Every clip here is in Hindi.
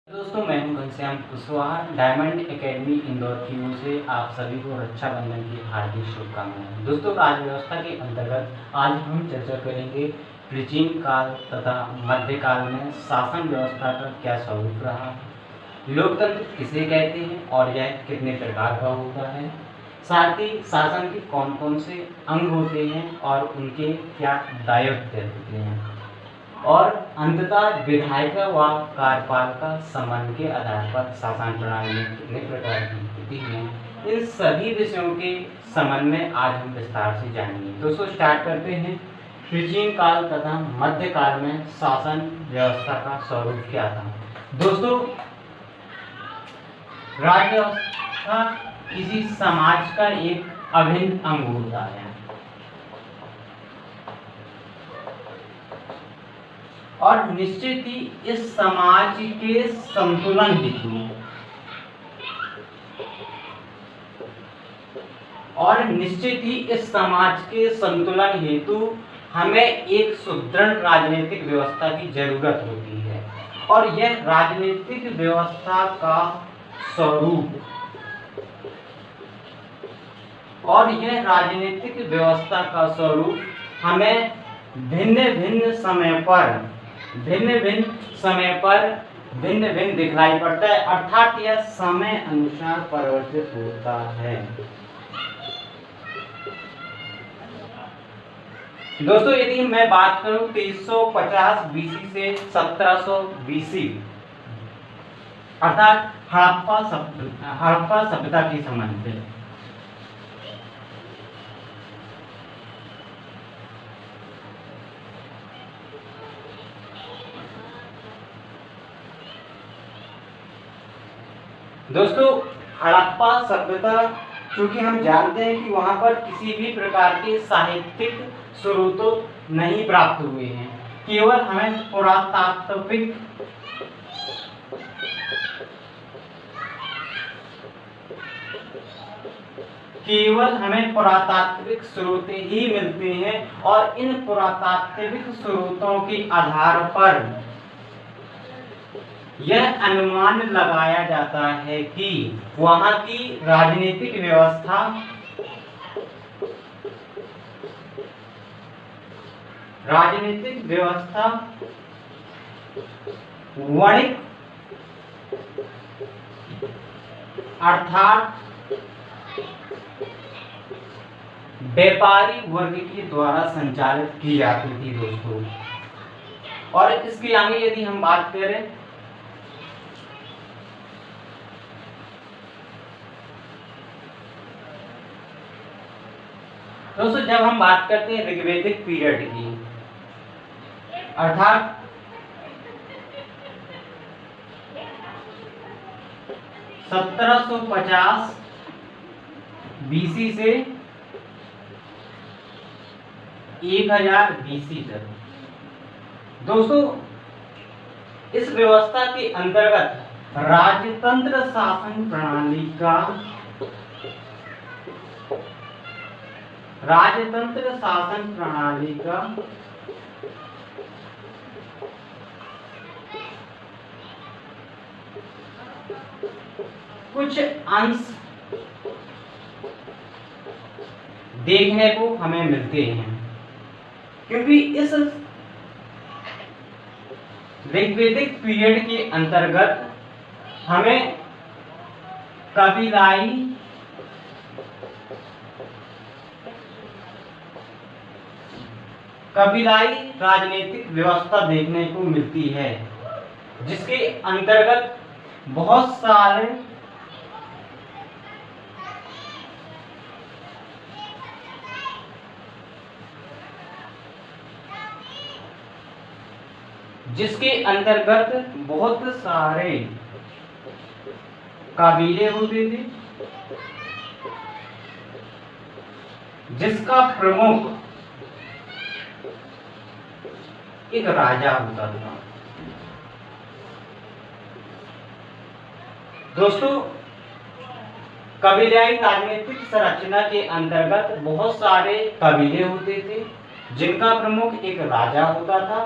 दोस्तों, मैं हूं घनश्याम कुशवाहा। डायमंड एकेडमी इंदौर की ओर से आप सभी को रक्षाबंधन की हार्दिक शुभकामनाएं। दोस्तों, राज व्यवस्था के अंतर्गत आज हम चर्चा करेंगे प्राचीन काल तथा मध्यकाल में शासन व्यवस्था का क्या स्वरूप रहा, लोकतंत्र किसे कहते हैं और यह कितने प्रकार का होता है, साथ ही शासन के कौन कौन से अंग होते हैं और उनके क्या दायित्व होते हैं, और अंततः विधायिका व कार्यपालिका संबंध के आधार पर शासन प्रणाली में कितने प्रकार की होती हैं, इन सभी विषयों के संबंध में आज हम विस्तार से जानेंगे। दोस्तों, स्टार्ट करते हैं। प्राचीन काल तथा मध्यकाल में शासन व्यवस्था का स्वरूप क्या था। दोस्तों, राज्य व्यवस्था किसी समाज का एक अभिन्न अंग होता है और निश्चित ही इस समाज के संतुलन हेतु हमें एक सुदृढ़ राजनीतिक व्यवस्था की जरूरत होती है और यह राजनीतिक व्यवस्था का स्वरूप हमें भिन्न भिन्न दिखलाई पड़ता है, अर्थात यह समय अनुसार परिवर्तित होता है। दोस्तों, यदि मैं बात करूं 2350 बीसी से 1700 बीसी अर्थात हड़प्पा सभ्यता के संबंध में, दोस्तों हड़प्पा सभ्यता, क्योंकि हम जानते हैं कि वहां पर किसी भी प्रकार के साहित्यिक स्रोतों नहीं प्राप्त हुए हैं, केवल हमें पुरातात्विक स्रोत ही मिलते हैं और इन पुरातात्विक स्रोतों के आधार पर यह अनुमान लगाया जाता है कि वहां की राजनीतिक व्यवस्था वणिक अर्थात व्यापारी वर्ग के द्वारा संचालित की जाती थी। दोस्तों, और इसके आगे यदि हम बात करें दोस्तों, जब हम बात करते हैं ऋग्वैदिक पीरियड की, अर्थात (1750) बीसी से 1000 बीसी तक, दोस्तों इस व्यवस्था के अंतर्गत राजतंत्र शासन प्रणाली का कुछ अंश देखने को हमें मिलते हैं, क्योंकि इस ऋग्वैदिक पीरियड के अंतर्गत हमें कबीलाई राजनीतिक व्यवस्था देखने को मिलती है, जिसके अंतर्गत बहुत सारे कबीले होते थे, जिसका प्रमुख एक राजा होता था। दोस्तों, कबीलाई राजनीतिक संरचना के अंतर्गत बहुत सारे कबीले होते थे, जिनका प्रमुख एक राजा होता था,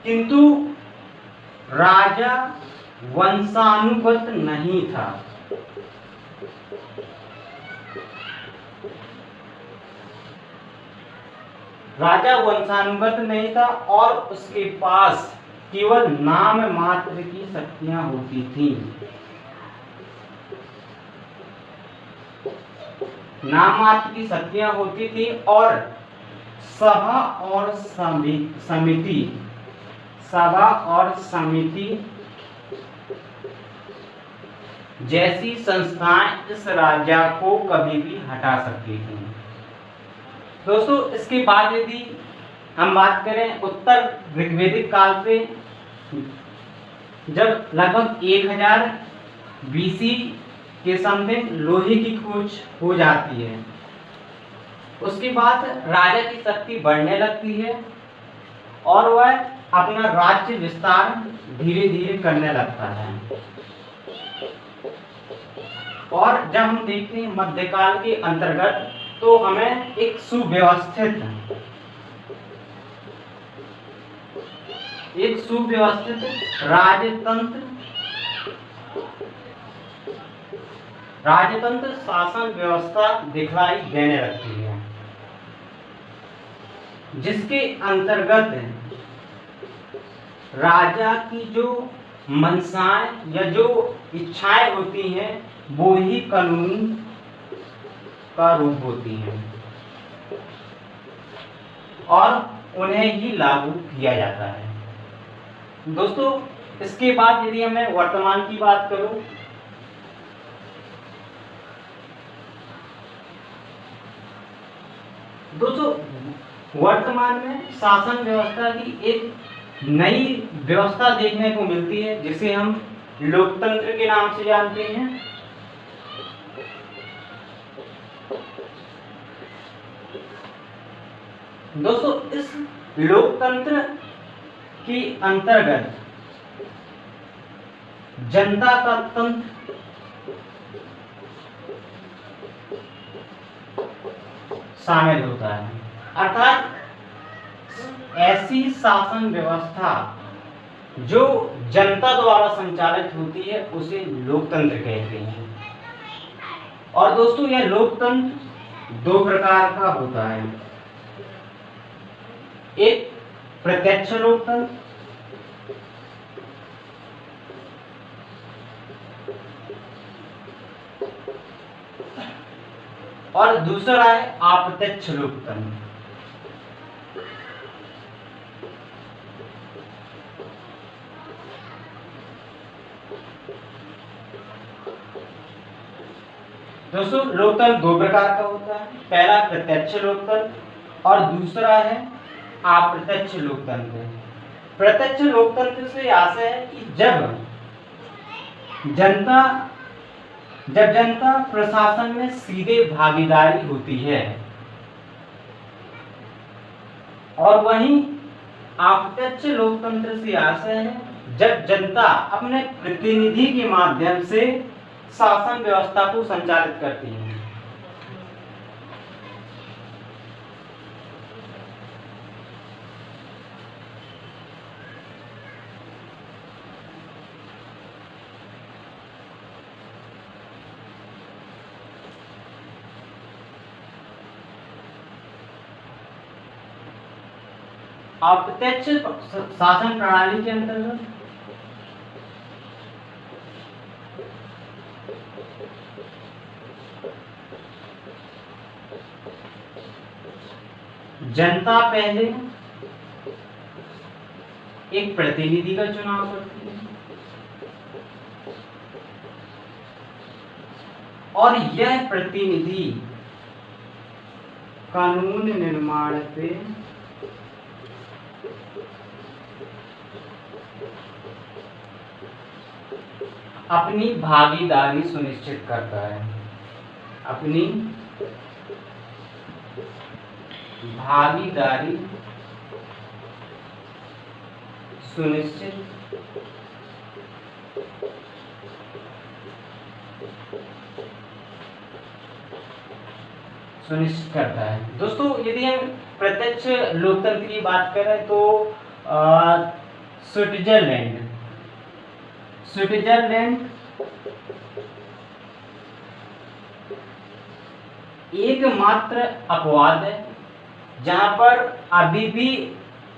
किंतु राजा वंशानुगत नहीं था। राजा वंशानुगत नहीं था और उसके पास केवल नाम मात्र की शक्तियां होती थीं। नाम मात्र की शक्तियां होती थी और सभा और समिति सभा और समिति जैसी संस्थाएं इस राजा को कभी भी हटा सकती थी। दोस्तों इसके बाद यदि हम बात करें उत्तर ऋग्वेदिक काल पे, जब लगभग 1000 BC के समथिंग लोहे की खोज हो जाती है, उसके बाद राजा की शक्ति बढ़ने लगती है और वह अपना राज्य विस्तार धीरे धीरे करने लगता है। और जब हम देखते हैं मध्यकाल के अंतर्गत तो हमें एक सुव्यवस्थित राजतंत्र शासन व्यवस्था दिखलाई देने लगती है, जिसके अंतर्गत राजा की जो मंशाएं या जो इच्छाएं होती हैं वो ही कानून का रूप होती हैं और उन्हें ही लागू किया जाता है। दोस्तों इसके बाद यदि मैं वर्तमान की बात करूं, दोस्तों वर्तमान में शासन व्यवस्था की एक नई व्यवस्था देखने को मिलती है जिसे हम लोकतंत्र के नाम से जानते हैं। दोस्तों इस लोकतंत्र के अंतर्गत जनता का तंत्र शामिल होता है, अर्थात ऐसी शासन व्यवस्था जो जनता द्वारा संचालित होती है उसे लोकतंत्र कहते हैं। और दोस्तों यह लोकतंत्र दो प्रकार का होता है, एक प्रत्यक्ष लोकतंत्र और दूसरा है अप्रत्यक्ष लोकतंत्र। दोस्तों लोकतंत्र दो प्रकार का होता है, पहला प्रत्यक्ष लोकतंत्र और दूसरा है अप्रत्यक्ष लोकतंत्र। प्रत्यक्ष लोकतंत्र से आशय है कि जब जनता प्रशासन में सीधे भागीदारी होती है, और वहीं अप्रत्यक्ष लोकतंत्र से आशय है जब जनता अपने प्रतिनिधि के माध्यम से शासन व्यवस्था को संचालित करती है। अप्रत्यक्ष शासन प्रणाली के अंतर्गत जनता पहले एक प्रतिनिधि का चुनाव करती है और यह प्रतिनिधि कानून निर्माण पे अपनी भागीदारी सुनिश्चित करता है, अपनी भागीदारी सुनिश्चित करता है। दोस्तों यदि हम प्रत्यक्ष लोकतंत्र की बात करें तो स्विट्जरलैंड एकमात्र अपवाद है जहां पर अभी भी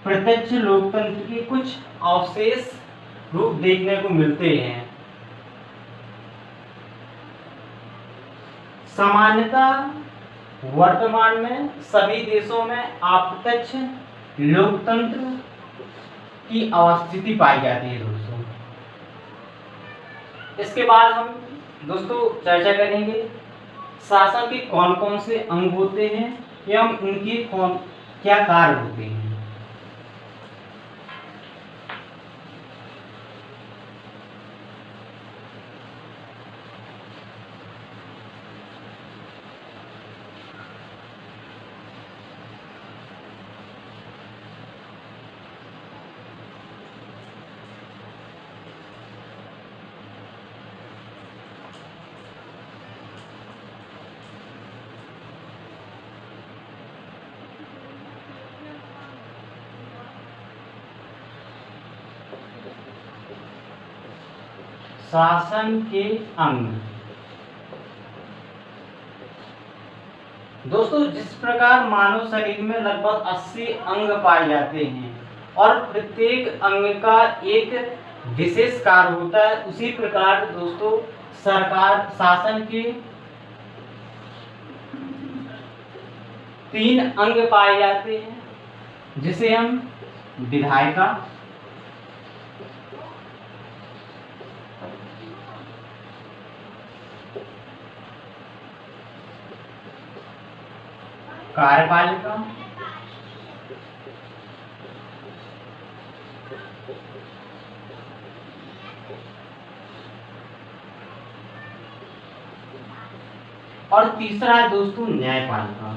प्रत्यक्ष लोकतंत्र के कुछ अवशेष रूप देखने को मिलते हैं। सामान्यतः वर्तमान में सभी देशों में अप्रत्यक्ष लोकतंत्र की अवस्थिति पाई जाती है दोस्तों। इसके बाद हम दोस्तों चर्चा करेंगे शासन के कौन कौन से अंग होते हैं एवं उनके क्या कार्य होते हैं। शासन के अंग दोस्तों, जिस प्रकार मानव शरीर में लगभग 80 अंग पाए जाते हैं और प्रत्येक अंग का एक विशेष कार्य होता है, उसी प्रकार दोस्तों सरकार शासन के 3 अंग पाए जाते हैं, जिसे हम विधायिका, कार्यपालिका और तीसरा है दोस्तों न्यायपालिका।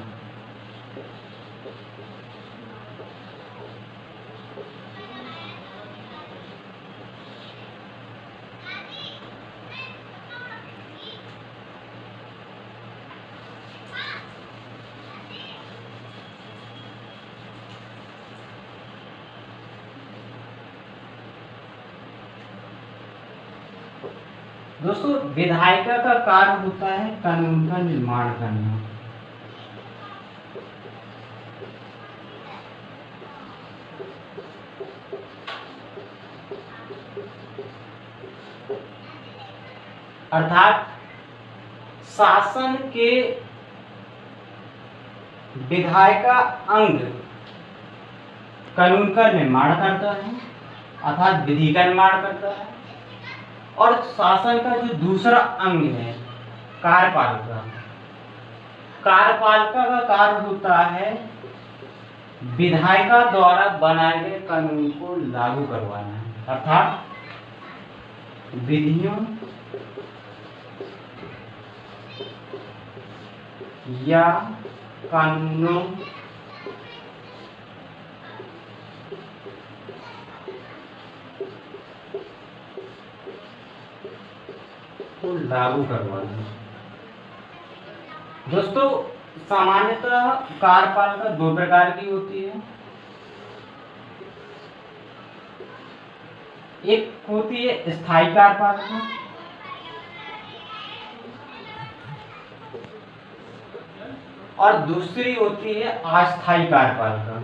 दोस्तों विधायिका का कार्य होता है कानून का निर्माण करना। अर्थात शासन के विधायिका अंग कानून का निर्माण करता है अर्थात विधि का निर्माण करता है, और शासन का जो दूसरा अंग है कार्यपालिका, कार्यपालिका का कार्य होता है विधायिका द्वारा बनाए गए कानून को लागू करवाना, अर्थात विधियों या कानूनों को लागू करवाना। दोस्तों सामान्यतः कार्यपालिका 2 प्रकार की होती है, एक होती है स्थायी कार्यपालिका और दूसरी होती है अस्थायी कार्यपालिका।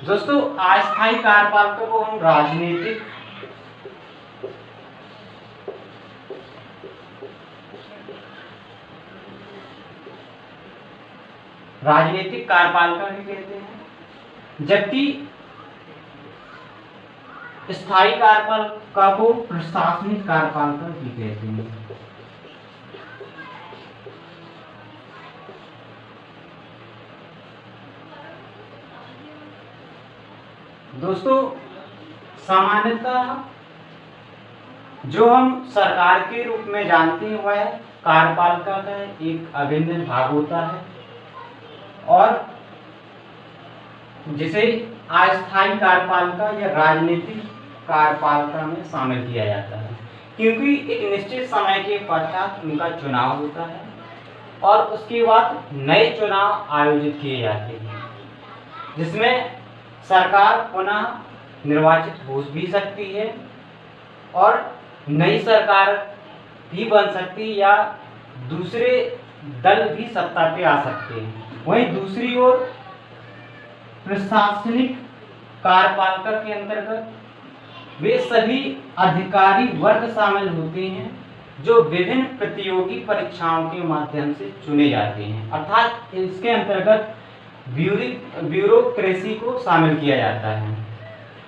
दोस्तों अस्थायी कार्यपालिका को हम राजनीतिक कार्यपालिका भी कहते हैं, जबकि स्थायी कार्यपालिका को प्रशासनिक कार्यपालिका भी कहते हैं। दोस्तों सामान्यतः जो हम सरकार के रूप में जानते हैं वह कार्यपालिका का एक अभिन्न भाग होता है और जिसे अस्थायी कार्यपालिका या राजनीतिक कार्यपालिका में शामिल किया जाता है, क्योंकि एक निश्चित समय के पश्चात उनका चुनाव होता है और उसके बाद नए चुनाव आयोजित किए जाते हैं, जिसमें सरकार पुनः निर्वाचित हो भी सकती है और नई सरकार भी बन सकती है या दूसरे दल भी सत्ता पे आ सकते हैं। वहीं दूसरी ओर प्रशासनिक कार्यपालिका के अंतर्गत वे सभी अधिकारी वर्ग शामिल होते हैं जो विभिन्न प्रतियोगी परीक्षाओं के माध्यम से चुने जाते हैं, अर्थात इसके अंतर्गत ब्यूरोक्रेसी को शामिल किया जाता है।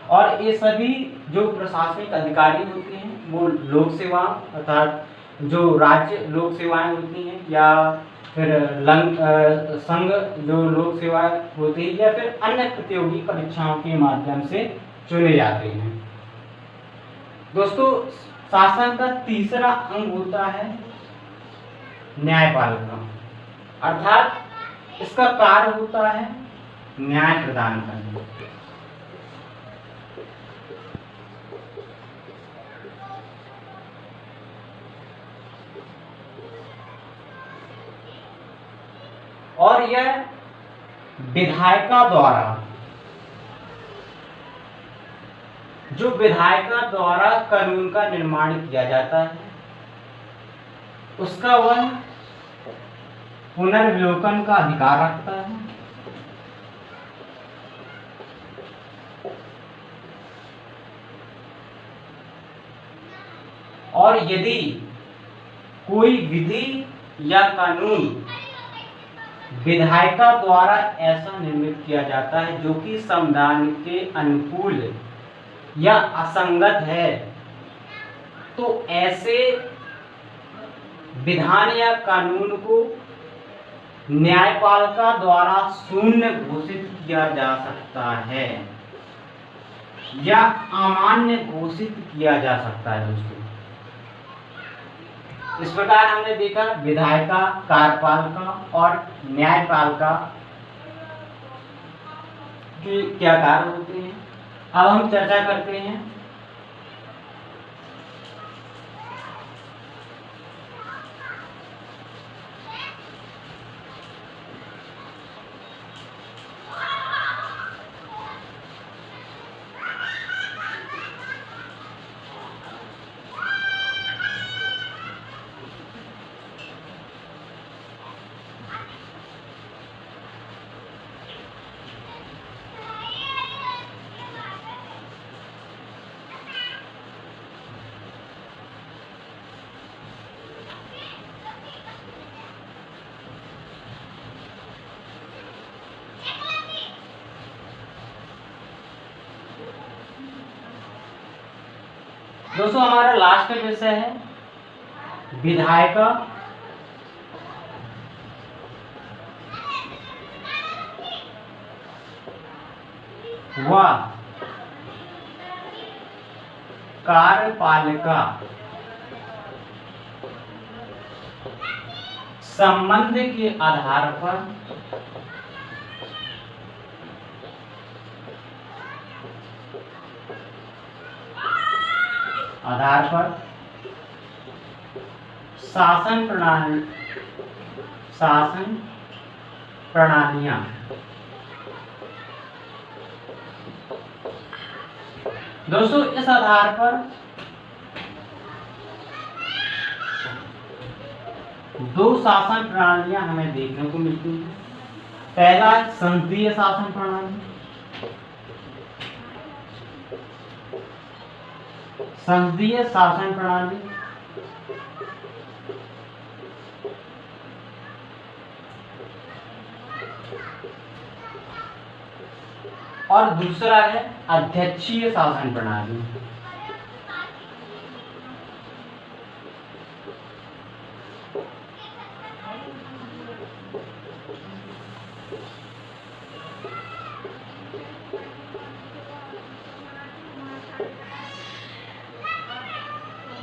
और ये सभी जो प्रशासनिक अधिकारी होते हैं वो लोक सेवा अर्थात जो राज्य लोक सेवाएं होती हैं या फिर संघ जो लोक सेवाएं होती है या फिर अन्य प्रतियोगी परीक्षाओं के माध्यम से चुने जाते हैं। दोस्तों, शासन का तीसरा अंग होता है न्यायपालिका, अर्थात इसका कार्य होता है न्याय प्रदान करना। और यह विधायिका द्वारा कानून का निर्माण किया जाता है उसका वह पुनर्विलोकन का अधिकार रखता है। और यदि कोई विधि या कानून विधायिका द्वारा ऐसा निर्मित किया जाता है जो कि संविधान के अनुकूल या असंगत है, तो ऐसे विधान या कानून को न्यायपालिका द्वारा शून्य घोषित किया जा सकता है या अमान्य घोषित किया जा सकता है। दोस्तों, इस प्रकार हमने देखा विधायिका, कार्यपालिका और न्यायपालिका के क्या कार्य होते हैं। अब हम चर्चा करते हैं दोस्तों, हमारा लास्ट विषय है विधायिका व कार्यपालिका संबंध के आधार पर शासन प्रणालियां दोस्तों, इस आधार पर दो शासन प्रणालियां हमें देखने को मिलती हैं। पहला संसदीय शासन प्रणाली, संसदीय शासन प्रणाली और दूसरा है अध्यक्षीय शासन प्रणाली।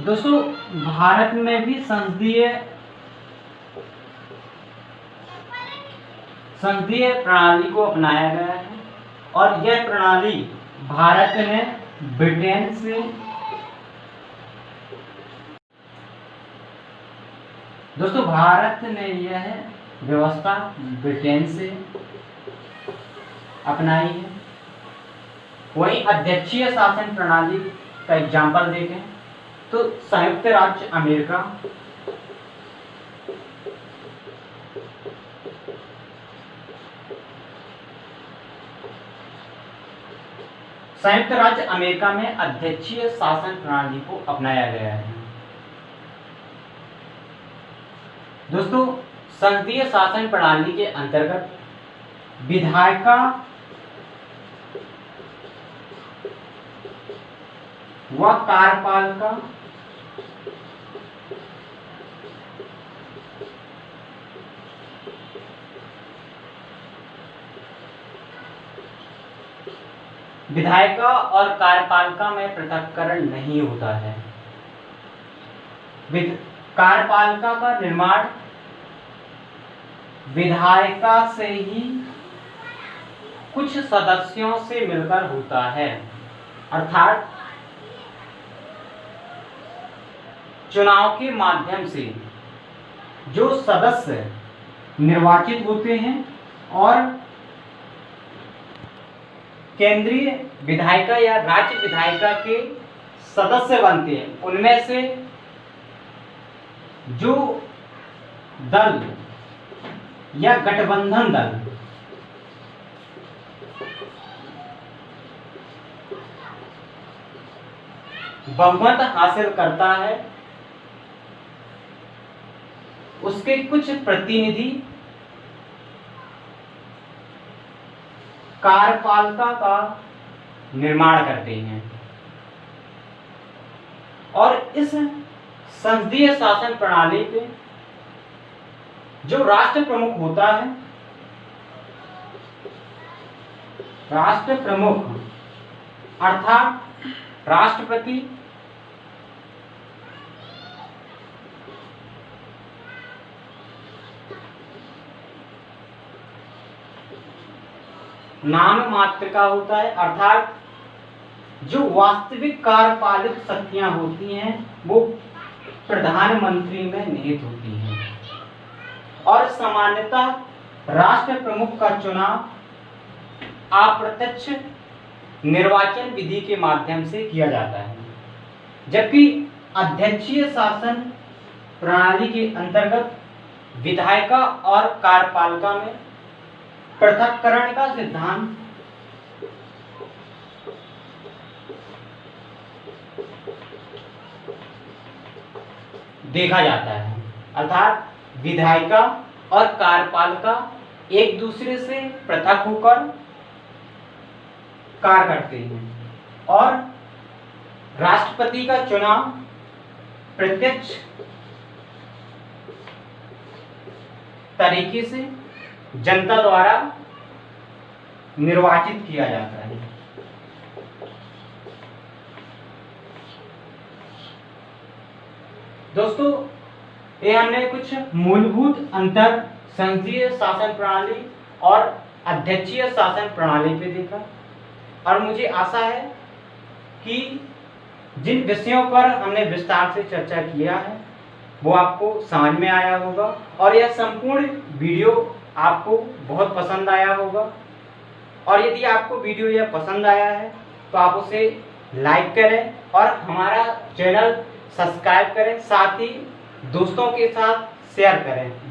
दोस्तों, भारत में भी संसदीय प्रणाली को अपनाया गया है और यह प्रणाली भारत ने ब्रिटेन से दोस्तों भारत ने यह व्यवस्था ब्रिटेन से अपनाई है वहीं अध्यक्षीय शासन प्रणाली का एग्जाम्पल देखें तो संयुक्त राज्य अमेरिका, संयुक्त राज्य अमेरिका में अध्यक्षीय शासन प्रणाली को अपनाया गया है। दोस्तों, संसदीय शासन प्रणाली के अंतर्गत विधायिका व कार्यपालिका विधायिका और कार्यपालिका में पृथक्करण नहीं होता है। कार्यपालिका का निर्माण विधायिका से ही कुछ सदस्यों से मिलकर होता है, अर्थात चुनाव के माध्यम से जो सदस्य निर्वाचित होते हैं और केंद्रीय विधायिका या राज्य विधायिका के सदस्य बनते हैं, उनमें से जो दल या गठबंधन दल बहुमत हासिल करता है, उसके कुछ प्रतिनिधि कार्यपालिका का निर्माण करते हैं। और इस संसदीय शासन प्रणाली पे जो राष्ट्र प्रमुख होता है, राष्ट्र प्रमुख अर्थात राष्ट्रपति नाम मात्र का होता है, अर्थात जो वास्तविक कार्यपालिक शक्तियां होती हैं वो प्रधानमंत्री में निहित होती हैं। और सामान्यतः राष्ट्र प्रमुख का चुनाव अप्रत्यक्ष निर्वाचन विधि के माध्यम से किया जाता है, जबकि अध्यक्षीय शासन प्रणाली के अंतर्गत विधायिका और कार्यपालिका में पृथक्करण का सिद्धांत देखा जाता है, अर्थात विधायिका और कार्यपालिका एक दूसरे से पृथक होकर कार्य करते हैं और राष्ट्रपति का चुनाव प्रत्यक्ष तरीके से जनता द्वारा निर्वाचित किया जाता है। दोस्तों, ये हमने कुछ मूलभूत अंतर संसदीय शासन प्रणाली और अध्यक्षीय शासन प्रणाली पे देखा, और मुझे आशा है कि जिन विषयों पर हमने विस्तार से चर्चा किया है वो आपको समझ में आया होगा और यह संपूर्ण वीडियो आपको बहुत पसंद आया होगा। और यदि आपको वीडियो यह पसंद आया है तो आप उसे लाइक करें और हमारा चैनल सब्सक्राइब करें, साथ ही दोस्तों के साथ शेयर करें।